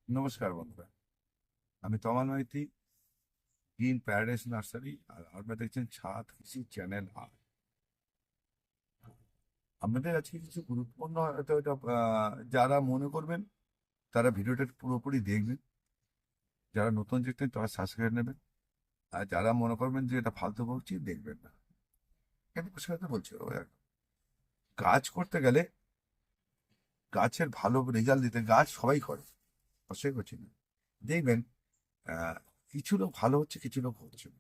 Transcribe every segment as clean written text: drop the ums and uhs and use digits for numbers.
নমস্কার বন্ধুরা, আমি তমাল মাইতি, গ্রিন প্যারাডাইস নার্সারি। আর আপনারা দেখছেন ছাদ কৃষি চ্যানেল। আর আপনাদের আজকে কিছু গুরুত্বপূর্ণ হয়তো এটা যারা মনে করবেন তারা ভিডিওটা পুরোপুরি দেখবেন। যারা নতুন দেখতেন তারা সাবস্ক্রাইব নেবেন। আর যারা মনে করবেন যে এটা ফালতু বলছি দেখবেন না। কিন্তু পরিষ্কার বলছি, গাছ করতে গেলে গাছের ভালো রেজাল্ট দিতে গাছ সবাই করে, অবশ্যই করছি না। দেখবেন আহ, কিছু লোক ভালো হচ্ছে, কিছু লোক হচ্ছে না।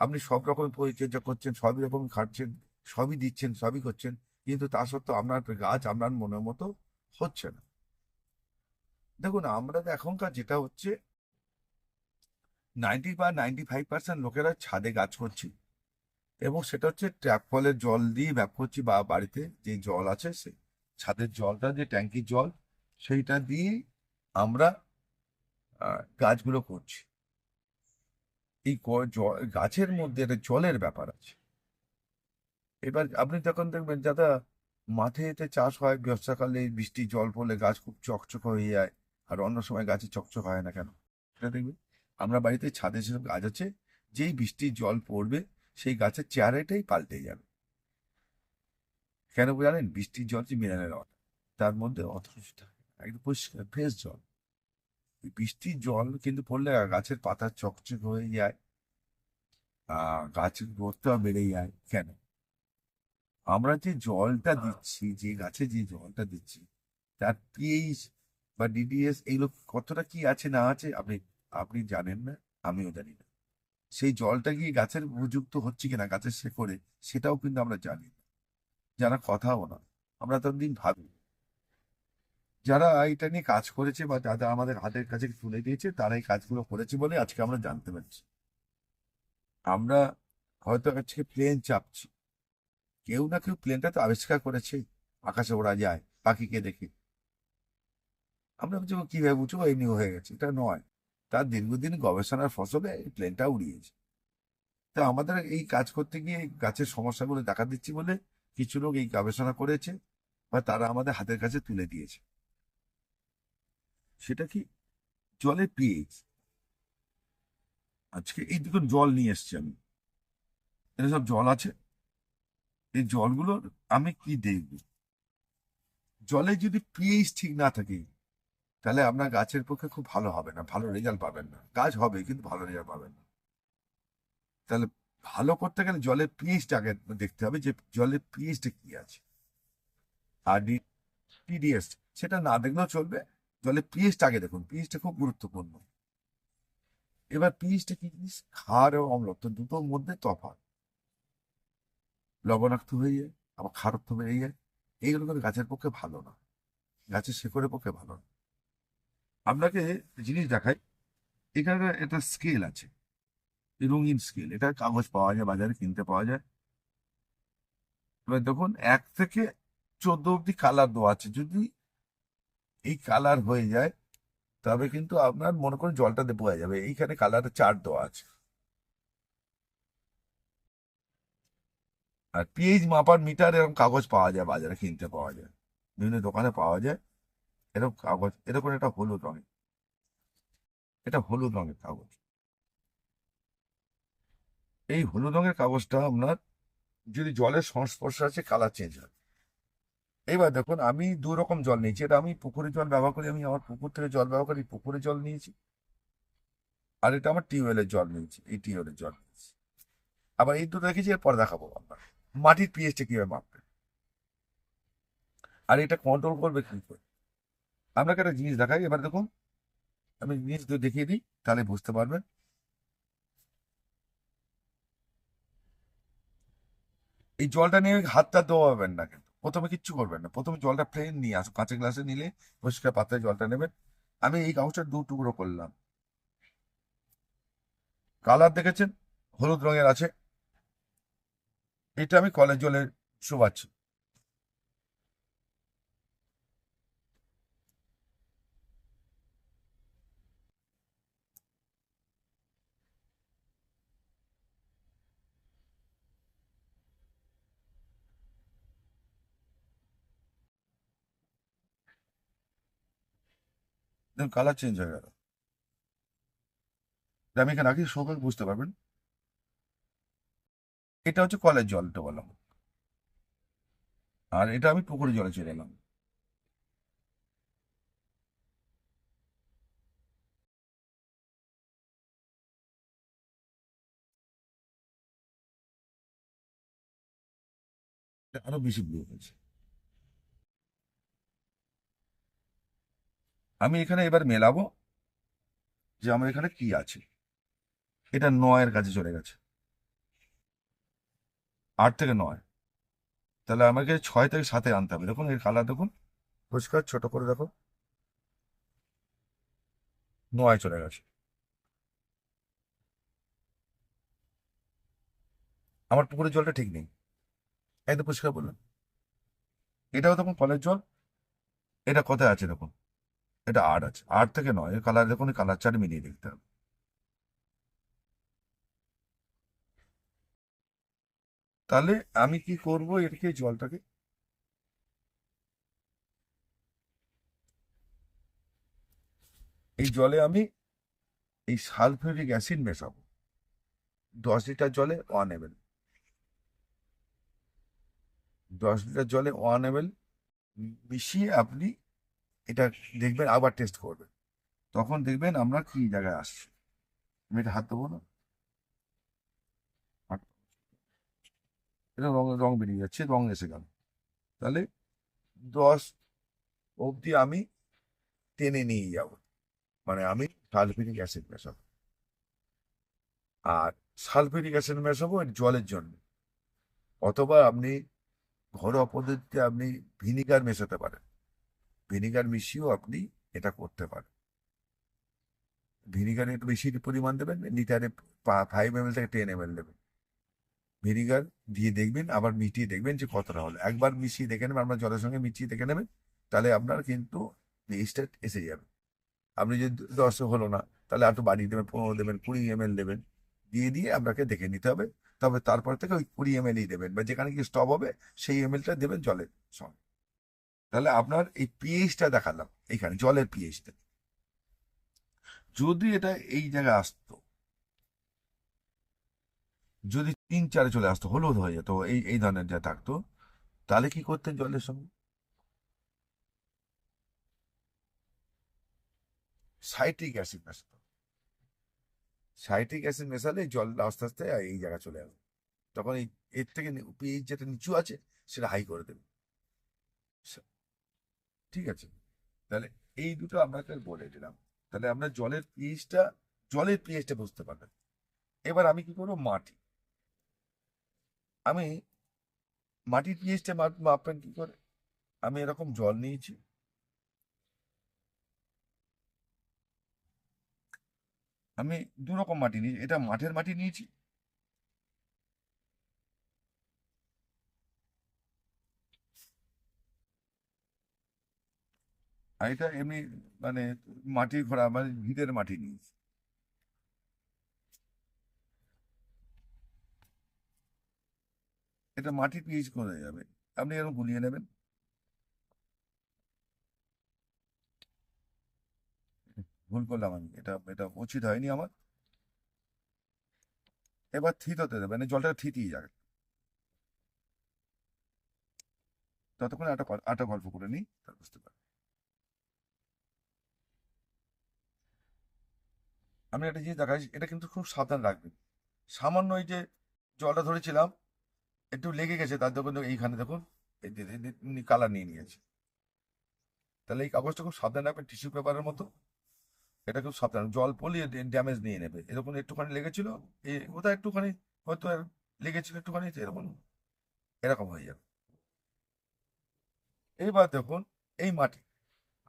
আপনি সব রকম পরিচর্যা করছেন, সবই রকম খাটছেন, সবই দিচ্ছেন, সবই করছেন, কিন্তু তা সত্ত্বেও আপনার গাছ আপনার মনের মতো হচ্ছে না। দেখুন, আমরা তো এখনকার যেটা হচ্ছে 95% লোকেরা ছাদে গাছ করছি, এবং সেটা হচ্ছে ট্যাপ কলের জল দিয়ে ব্যবহার করছি, বা বাড়িতে যে জল আছে সে ছাদের জলটা, যে ট্যাঙ্কির জল, সেইটা দিয়ে আমরা গাছগুলো করছি। এই গাছের মধ্যে একটা জলের ব্যাপার আছে। এবার আপনি যখন দেখবেন যারা মাঠেতে চাষ হয়, বর্ষাকালে বৃষ্টি জল পড়লে গাছ খুব চকচক হয়ে যায়, আর অন্য সময় গাছে চকচক হয় না কেন? এটা দেখবেন আমরা বাড়িতে ছাদে যেসব গাছ আছে, যেই বৃষ্টির জল পড়বে সেই গাছের চেহারাটাই পাল্টে যাবে। কেন জানেন? বৃষ্টির জল যে মিনারেল ওয়াটার, তার মধ্যে অত কিছু থাকে না, একদম পরিষ্কার ফ্রেশ জল। ওই বৃষ্টির জল কিন্তু পড়লে গাছের পাতা চকচক হয়ে যায়, গাছের গ্রোথটা বেড়ে যায়। কেন? আমরা যে জলটা দিচ্ছি, যে গাছে যে জলটা দিচ্ছি, তার পিএইচ বা ডিডিএস এইগুলো কতটা কি আছে না আছে আপনি আপনি জানেন না, আমিও জানি না। সেই জলটা গিয়ে গাছের উপযুক্ত হচ্ছে কিনা গাছের শেকড়ে, সেটাও কিন্তু আমরা জানি না, যারা কথাও না। আমরা ততদিন ভাবি, যারা এটা নিয়ে কাজ করেছে বা যারা আমাদের হাতের কাছে তুলে দিয়েছে, তারা এই কাজগুলো করেছে বলে আজকে আমরা জানতে পারছি। আমরা হয়তো আজকে প্লেন চাপছি, কেউ না কেউ প্লেনটা তো আবিষ্কার করেছে। আকাশে ওড়া যায় পাখিকে দেখে, আমরা বুঝবো কিভাবে বুঝবো এমনি হয়ে গেছে? এটা নয়, তার দীর্ঘদিন গবেষণার ফসলে এই প্লেনটা উড়িয়েছে। তা আমাদের এই কাজ করতে গিয়ে গাছের সমস্যাগুলো দেখা দিচ্ছি বলে কিছু লোক এই গবেষণা করেছে, বা তারা আমাদের হাতের কাছে তুলে দিয়েছে। সেটা কি? জলের পিএইচ। আজকে এই দেখুন, জল নিয়ে এসছি আমি, এটা সব জল আছে। এই জলগুলো আমি কি দেখব? জলে যদি পিএইচ ঠিক না থাকে, তাহলে আপনার গাছের পক্ষে খুব ভালো হবে না, ভালো রেজাল্ট পাবেন না। গাছ হবে কিন্তু ভালো রেজাল্ট পাবেন না। তাহলে ভালো করতে গেলে জলের পিএইচটা আগে দেখতে হবে, যে জলের পিএইচটা কি আছে। আর টিডিএস সেটা না দেখলেও চলবে, জলের পিএইচটা আগে দেখুন, পিএইচটা খুব গুরুত্বপূর্ণ। এবার পিএইচটা কি জিনিস? ক্ষার এবং অম্লত্ব দুটোর মধ্যে তফাৎ। লবণাক্ত হয়ে যায়, আবার ক্ষারত্ব বেড়ে যায়। এইগুলো কিন্তু গাছের পক্ষে ভালো না, গাছের শেকড়ের পক্ষে ভালো না। আপনাকে জিনিস দেখাই, এখানে একটা স্কেল আছে, রঙিন স্কেল। এটা কাগজ পাওয়া যায়, বাজারে কিনতে পাওয়া যায়। এবার দেখুন, 1 থেকে 14 অব্দি কালার দেওয়া আছে। যদি এই কালার হয়ে যায়, তবে কিন্তু আপনার মনে করুন জলটাতে বোঝা যাবে এইখানে কালারের চার্ট দেওয়া আছে। আর পিএইচ মাপার মিটার এরকম কাগজ পাওয়া যায়, বাজারে কিনতে পাওয়া যায়, বিভিন্ন দোকানে পাওয়া যায়। এরকম কাগজ, এরকম একটা হলুদ রঙের, এটা হলুদ রঙের কাগজ। এই হলুদ রঙের কাগজটা আপনার যদি জলের সংস্পর্শে আছে, কালার চেঞ্জ হয়। এবার দেখুন, আমি 2 রকম জল নিয়েছি। এটা আমি পুকুরের জল ব্যবহার করি, আমি আমার পুকুর থেকে জল ব্যবহার করি, পুকুরের জল নিয়েছি। আর এটা আমার টিউবওয়েলের জল নিয়েছি, এই টিউবওয়েলের জল নিয়েছি। আবার এই দুটো রেখেছি, এরপর দেখাবো আপনার মাটির পিএইচটা কিভাবে মাপবে, আর এটা কন্ট্রোল করবে কি করে। আপনাকে একটা জিনিস দেখাই, এবার দেখুন, আমি জিনিস দেখিয়ে দিই, তাহলে বুঝতে পারবেন। এই জলটা নিয়ে হাতটা ধোয়াবেন না, কিন্তু প্রথমে কিচ্ছু করবেন না। প্রথমে জলটা প্লেন নিয়ে আসুন, কাঁচের গ্লাসে নিলে পরিষ্কার পাত্রে জলটা নেবেন। আমি এই কাগজটা 2 টুকরো করলাম। কালার দেখেছেন? হলুদ রঙের আছে। এটা আমি কলের জলে শোবাচ্ছি। দেখুন কালার চেঞ্জ হয়ে গেল। আমি এখানে রাখি, সবাই বুঝতে পারবেন। এটা হচ্ছে কলের জলটা বললাম, আর এটা আমি পুকুরের জলে চলে এলাম। এটা আরো বেশি ব্লু হয়েছে। আমি এখানে এবার মেলাবো যে আমার এখানে কি আছে। এটা 9-এর কাছে চলে গেছে, 8 থেকে 9। তাহলে আমাকে 6 থেকে 7-এ আনতে হবে। দেখুন এর কালার দেখুন, পরিষ্কার ছোট করে দেখো, 9 চলে গেছে। আমার পুকুরের জলটা ঠিক নেই, একদম পরিষ্কার বললাম। এটাও দেখুন কলের জল। এটা কোথায় আছে দেখুন, এটা 8 আছে, 8 থেকে 9 এর কালার দেখুন, কালার চার্ট মিলিয়ে দেখতে হবে। তাহলে আমি কি করব, এটাকে জলটাকে, এই জলে আমি এই সালফিউরিক অ্যাসিড মেশাবো 10 লিটার জলে 1 ml। 10 লিটার জলে 1 ml মিশিয়ে আপনি এটা দেখবেন, আবার টেস্ট করবেন, তখন দেখবেন আমরা কি জায়গায় আসছি। আমি এটা হাত দেবো না, এটা রং রং বেরিয়ে যাচ্ছে, রং এসে গেল। তাহলে 10 অবধি আমি টেনে নিয়ে যাব, মানে আমি সালফিউরিক অ্যাসিড মেশাবো। আর সালফিউরিক অ্যাসিড মেশাবো এর জলের জন্য। অথবা আপনি ঘরোয়া পদ্ধতিতে আপনি ভিনিগার মেশাতে পারেন, ভিনিগার মিশিয়েও আপনি এটা করতে পারেন। ভিনিগার একটু বেশি পরিমাণ দেবেন, লিটারে 5 ml থেকে 10 ml দেবেন ভিনিগার, দিয়ে দেখবেন, আবার মিশিয়ে দেখবেন যে কতটা হলো। একবার মিশিয়ে দেখে নেবেন, আপনার জলের সঙ্গে মিশিয়ে দেখে নেবেন, তাহলে আপনার কিন্তু টেস্টটা এসে যাবে। আপনি যদি 10 হলো না, তাহলে একটু বাড়িয়ে দেবেন, 15 দেবেন, 20 ml দেবেন, দিয়ে দিয়ে আপনাকে দেখে নিতে হবে। তবে তারপর থেকে ওই 20 ml দেবেন, বা যেখানে কি স্টপ হবে সেই ml দেবেন জলের সঙ্গে। তাহলে আপনার এই পিএইচটা দেখালাম, এখানে জলের পিএইচটা যদি এটা এই জায়গায় আসতো, যদি 3-4-এ চলে আসতো, হলুদ হয়ে যেত, এই এই ধরনের যা থাকতো, তাহলে কি করতেন জলের সঙ্গে? সাইট্রিক অ্যাসিড মেশাতো। সাইট্রিক অ্যাসিড মেশালে জল আস্তে আস্তে এই জায়গায় চলে আসবে। তখন এই এর থেকে পিএইচ যেটা নিচু আছে সেটা হাই করে দেবে। স- ঠিক আছে, তাহলে এই দুটো আপনাকে বলে দিলাম। তাহলে আমরা জলের পিএইচটা বুঝতে পারবেন। এবার আমি কি করবো, আমি মাটির পিএইচটা মাপবেন কি করে? আমি এরকম জল নিয়েছি, আমি 2 রকম মাটি নিয়েছি। এটা মাঠের মাটি নিয়েছি, আর এটা এমনি মানে মাটির ঘোড়া, মানে ভিটের মাটি নিয়েছি। এটা মাটির পিএইচ করে যাবে, আপনি এরকম গুলিয়ে নেবেন। ভুল করলাম আমি, এটা এটা উচিত হয়নি আমার। এবার থিততে দেবেন, এই জলটা থিতিয়ে যাবে। ততক্ষণ একটা গল্প করে নিই, তার বুঝতে পারি। আমি একটা জিনিস দেখাই, এটা কিন্তু খুব সাবধান রাখবেন। সামান্য এই যে জলটা ধরেছিলাম, একটু লেগে গেছে, তার দেখুন এইখানে দেখুন কালার নিয়ে নিয়েছে। তাহলে এই কাগজটা খুব সাবধান রাখবেন, টিস্যু পেপারের মতো। এটা খুব সাবধান, জল পড়লে ড্যামেজ নিয়ে নেবে। এরকম একটুখানি লেগেছিল, এই কোথায় একটুখানি হয়তো লেগেছিল একটুখানি, তো এরকম এরকম হয়ে যাবে। এইবার দেখুন এই মাটি,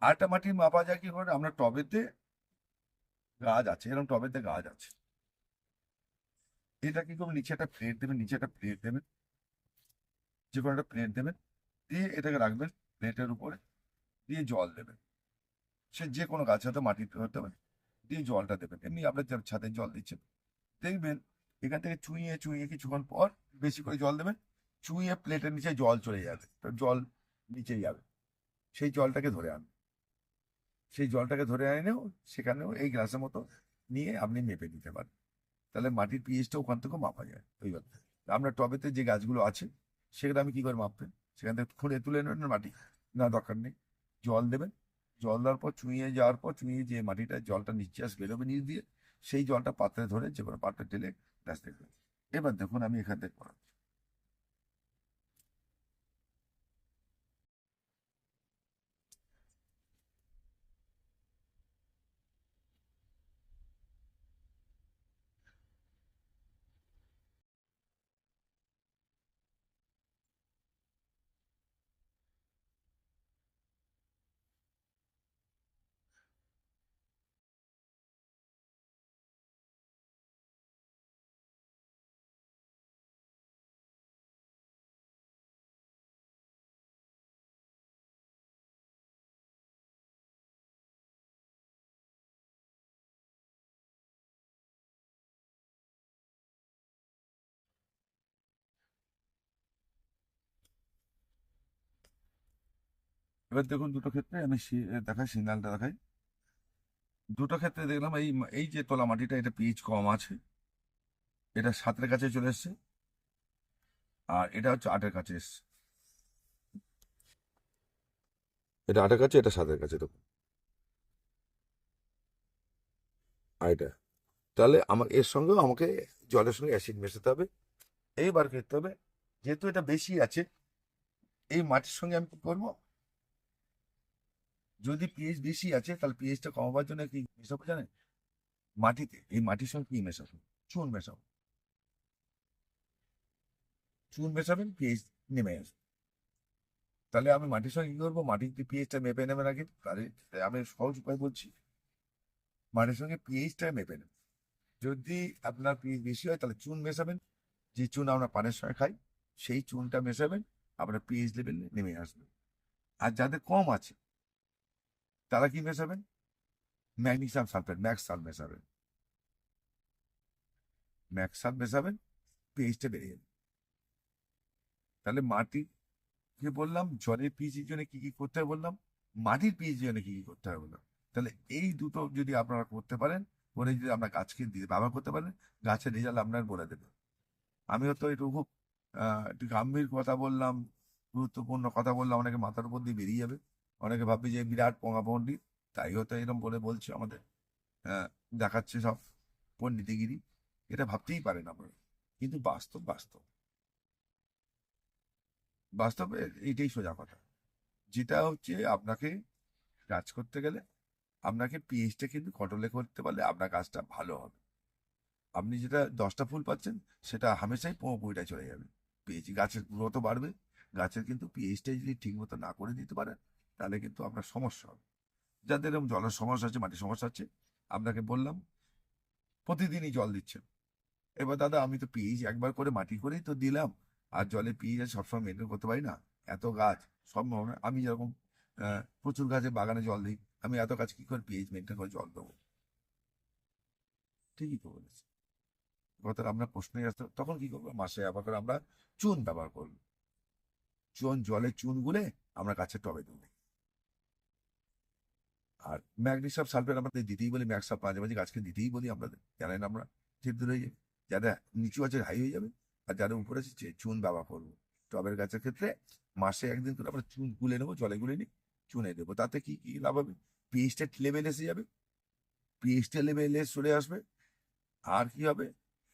আরেকটা মাটি মাপা যায় কি করে, আমরা টবেতে গাছ আছে, এরকম টবেতে গাছ আছে, এটা কি করবেন, নিচে একটা প্লেট দেবেন, নিচে একটা প্লেট দেবেন, যে কোনো একটা প্লেট দেবেন, দিয়ে এটাকে রাখবেন প্লেটের উপরে, দিয়ে জল দেবেন। সে যে কোনো গাছে হয়তো মাটিতে হতে পারে, দিয়ে জলটা দেবেন, এমনি আপনার ছাদে জল দিচ্ছেন। দেখবেন এখান থেকে চুইয়ে চুইয়ে কিছুক্ষণ পর বেশি করে জল দেবেন, চুইয়ে প্লেটের নিচে জল চলে যাবে, তো জল নিচে যাবে, সেই জলটাকে ধরে আনবে। সেই জলটাকে ধরে এনেও সেখানেও এই গ্লাসের মতো নিয়ে আপনি মেপে নিতে পারেন। তাহলে মাটির পিএইচটা ওখান থেকেও মাপা যায় ওইভাবে। আমরা টবেতে যে গাছগুলো আছে সেগুলো আমি কি করে মাপবেন? সেখান থেকে খুঁড়ে তুলে নেবেন মাটি, না দরকার নেই। জল দেবেন, জল দেওয়ার পর চুঁইয়ে যাওয়ার পর চুঁইয়ে যে মাটিটা জলটা নিচে বেরোবে নিচ দিয়ে, সেই জলটা পাত্রে ধরে যে কোনো পাত্রে ঢেলে ব্যাস দেখবেন। এবার দেখুন আমি এখান থেকে করাচ্ছি। এবার দেখুন দুটো ক্ষেত্রে আমি দেখাই, সিগন্যালটা দেখাই। দুটো ক্ষেত্রে দেখলাম এই এই যে তোলা মাটিটা এটা পিএইচ কম আছে, এটা 7-এর কাছে চলে এসছে, আর এটা হচ্ছে 8-এর কাছে এসছে। এটা 8-এর কাছে, এটা 7-এর কাছে, দেখুন। আর এটা তাহলে আমার এর সঙ্গেও আমাকে জলের সঙ্গে অ্যাসিড মেশাতে হবে। এইবার করতে হবে, যেহেতু এটা বেশি আছে, এই মাটির সঙ্গে আমি কি করবো? যদি পিএইচ বেশি আছে তাহলে পিএইচটা কমাবার জন্য কি মেশাবো জানেন? মাটিতে এই মাটির সঙ্গে কি মেশাবো? চুন মেশাবো। চুন মেশাবেন, পিএইচ নেমে আসবে। তাহলে আমি মাটির সঙ্গে কি করবো? মাটির পিএইচটা মেপে নেবেন আগে। তাহলে আমি সহজ উপায় বলছি, মাটির সঙ্গে পিএইচটা মেপে নেবেন। যদি আপনার পিএইচ বেশি হয় তাহলে চুন মেশাবেন, যে চুন আমরা পানের সঙ্গে খাই সেই চুনটা মেশাবেন, আপনার পিএইচ লেভেল নেমে আসবে। আর যাদের কম আছে তারা কি মেশাবেন? ম্যাগনেসিয়াম সালফেট, ম্যাক্স সাল মেশাবেন। ম্যাক্স সাল মেশাবেন, পিএইচটা বেড়ে যাবে। তাহলে মাটি, যে বললাম জলের পিএইচের জন্য কি কি করতে হবে বললাম, মাটির পিএইচের জন্য কি কি করতে হবে বললাম। তাহলে এই দুটো যদি আপনারা করতে পারেন, করে যদি আপনার গাছকে দিয়ে ব্যবহার করতে পারেন, গাছের রেজাল্ট আপনার বলে দেবে। আমি হয়তো একটু খুব একটু গাম্ভীর কথা বললাম, গুরুত্বপূর্ণ কথা বললাম, অনেকে মাথার উপর দিয়ে বেরিয়ে যাবে, অনেকে ভাববে যে বিরাট পঙ্গা পণ্ডিত, তাই হয়তো এরকম বলে বলছে আমাদের, আহ, দেখাচ্ছে সব পণ্ডিতিগিরি। এটা ভাবতেই পারেন আপনারা, কিন্তু বাস্তব বাস্তব, বাস্তবে এইটাই সোজা কথা। যেটা হচ্ছে আপনাকে কাজ করতে গেলে আপনাকে পিএইচটা কিন্তু কন্ট্রোলে করতে পারলে আপনার কাজটা ভালো হবে। আপনি যেটা 10টা ফুল পাচ্ছেন সেটা হামেশাই 15-20টায় চলে যাবে। পিএইচ, গাছের গ্রোথও বাড়বে, গাছের কিন্তু পিএইচটা যদি ঠিক মতো না করে দিতে পারেন তাহলে কিন্তু আপনার সমস্যা হবে। যাদের এরকম জলের সমস্যা আছে, মাটির সমস্যা আছে, আপনাকে বললাম প্রতিদিনই জল দিচ্ছেন। এবার দাদা আমি তো পিএইচ একবার করে মাটি করেই তো দিলাম, আর জলে পিএইচ সবসময় মেনটেন করতে পারি না, এত গাছ সম্ভব না। আমি যেরকম প্রচুর গাছে বাগানে জল দিই, আমি এত গাছ কি করে পিএইচ মেনটেন করে জল দেবো? ঠিকই তো বলেছি। কথা আমরা প্রশ্নই আসতে, তখন কি করবো? মাসে আবার করে আমরা চুন ব্যবহার করবো। চুন, জলে চুন গুলে আমরা গাছের টবে দেবো। আর ম্যাগনেসিয়াম সালফেট আমরা দিতেই বলি, ম্যাক্সাম মাঝে মাঝে গাছকে দিতেই বলি আমরা, জানেন আমরা, ঠিক দূর হয়ে যাবে। যারা নিচু আছে হাই হয়ে যাবে, আর যারা উপরে আছে চুন ব্যবহার করবো। টবের গাছের ক্ষেত্রে মাসে একদিন করে আমরা চুন গুলে নেবো, জলে গুলে নিই, চুনে দেবো। তাতে কি কি লাভ হবে? পিএইচটা লেভেল এসে যাবে, পিএইচটা লেভেল চলে আসবে। আর কি হবে?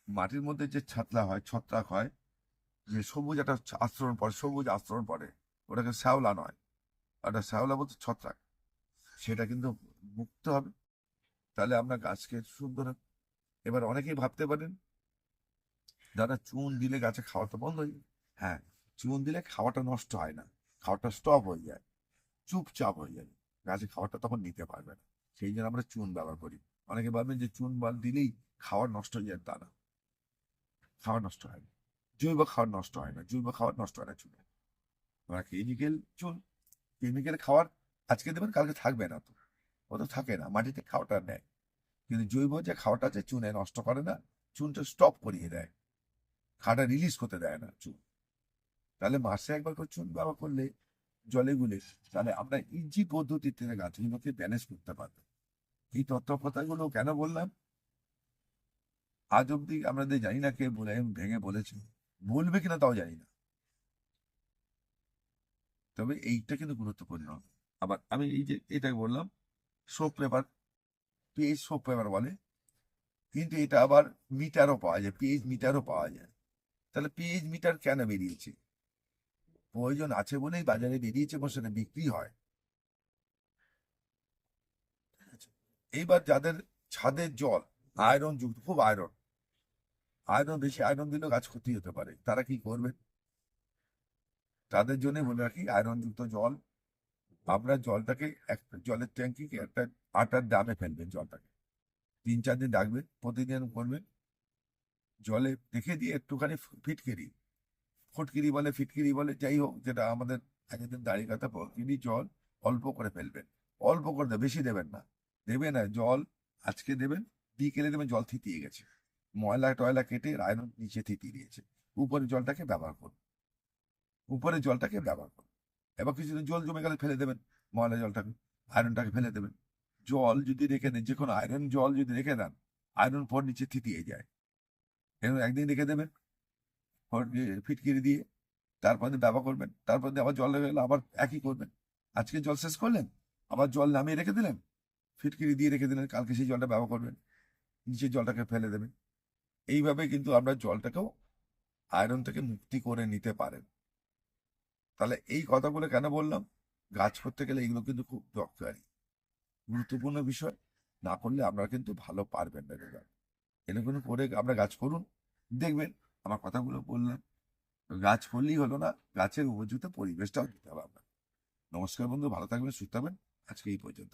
মাটির মধ্যে যে ছাতলা হয়, ছত্রাক হয়, যে সবুজ একটা আস্তরণ পড়ে, সবুজ আস্তরণ পড়ে, ওটাকে শ্যাওলা নয়, ওটা শ্যাওলা বলতে ছত্রাক, সেটা কিন্তু মুক্ত হবে। তাহলে আপনার গাছকে সুন্দর হবে। এবার অনেকেই ভাবতে পারেন দাদা চুন দিলে গাছে খাওয়া তো বন্ধ হয়ে যাবে। হ্যাঁ, চুন দিলে খাওয়াটা নষ্ট হয় না, খাওয়াটা স্টপ হয়ে যায়, চুপচাপ হয়ে যাবে, গাছে খাওয়াটা তখন নিতে পারবে না। সেই জন্য আমরা চুন ব্যবহার করি। অনেকে ভাববেন যে চুন দিলেই খাওয়ার নষ্ট হয়ে যায়, তা না, খাওয়ার নষ্ট হয় না। জৈব খাওয়ার নষ্ট হয় না, জৈব খাওয়ার নষ্ট হয় না চুনে। ওরা কেমিক্যাল চুন, কেমিক্যাল খাওয়ার আজকে দেবেন কালকে থাকবে না তো, ও তো থাকে না, মাটিতে খাওয়াটা নেয়। কিন্তু জৈব যে খাওয়াটা আছে চুনে নষ্ট করে না, চুনটা স্টপ করিয়ে দেয়, খাওয়াটা রিলিজ করতে দেয় না চুন। তাহলে মাসে একবার করে চুন ব্যবহার করলে জলে গুলে, তাহলে আমরা ইজি পদ্ধতিতে গাছগুলোকে ম্যানেজ করতে পারবো। এই তত্ত্বকথাগুলো কেন বললাম, আজ অব্দি আমাদের জানি না কে বলে ভেঙে বলেছে, বলবে কিনা তাও জানি না, তবে এইটা কিন্তু গুরুত্বপূর্ণ। আবার আমি এই যে এটাকে বললাম soap paper, pH soap paper বলে, কিন্তু এটা আবার মিটারও পাওয়া যায়, পিএইচ মিটারও পাওয়া যায়। তাহলে পিএইচ মিটার কেন বেরিয়েছে? প্রয়োজন আছে বলেই বাজারে বেরিয়েছে এবং সেটা বিক্রি হয়। এইবার যাদের ছাদের জল আয়রন যুক্ত, খুব আয়রন, বেশি আয়রন দিলেও গাছ ক্ষতি হতে পারে, তারা কি করবে? তাদের জন্য বলে রাখি, আয়রন যুক্ত জল, আপনার জলটাকে একটা জলের ট্যাঙ্কিকে একটা আটার ড্রামে ফেলবেন, জলটাকে 3-4 দিন রাখবেন, প্রতিদিন করবেন, জলে রেখে দিয়ে একটুখানি ফিটকিরি, ফটকিরি বলে ফিটকিরি বলে যাই হোক, যেটা আমাদের একদিন দাঁড়িয়ে কথা, ফটকিরি জল অল্প করে ফেলবেন, অল্প করে দেবেন, বেশি দেবেন না। দেবেন না জল, আজকে দেবেন, বিকেলে দেবেন জল থিতিয়ে গেছে, ময়লা টয়লা কেটে আয়রন নিচে থিতিয়ে দিয়েছে, উপরে জলটাকে ব্যবহার করুন, উপরে জলটাকে ব্যবহার করুন। এবার কিছুদিন জল জমে গেলে ফেলে দেবেন, ময়লা জলটাকে, আয়রনটাকে ফেলে দেবেন। জল যদি রেখে দেন, যে কোনো আয়রন জল যদি রেখে দেন, আয়রন পর নিচে থিতিয়ে যায়, এরকম একদিন রেখে দেবেন ফিটকিরি দিয়ে, তারপর দিয়ে ব্যবহার করবেন, তারপর দিয়ে আবার জল লেগে গেলে আবার একই করবেন। আজকে জল শেষ করলেন, আবার জল নামিয়ে রেখে দিলেন, ফিটকিরি দিয়ে রেখে দিলেন, কালকে সেই জলটা ব্যবহার করবেন, নিচের জলটাকে ফেলে দেবেন। এইভাবে কিন্তু আমরা জলটাকেও আয়রন থেকে মুক্তি করে নিতে পারেন। তাহলে এই কথাগুলো কেন বললাম, গাছ করতে গেলে এগুলো কিন্তু খুব দরকারি, গুরুত্বপূর্ণ বিষয়। না করলে আপনারা কিন্তু ভালো পারবেন না রেজাল্ট। এরকম করে আমরা গাছ করুন, দেখবেন আমার কথাগুলো বললাম, গাছ করলেই হলো না, গাছের উপযুক্ত পরিবেশটাও দিতে হবে আপনার। নমস্কার বন্ধু, ভালো থাকবেন, সুস্থ থাকবেন, আজকে এই পর্যন্ত।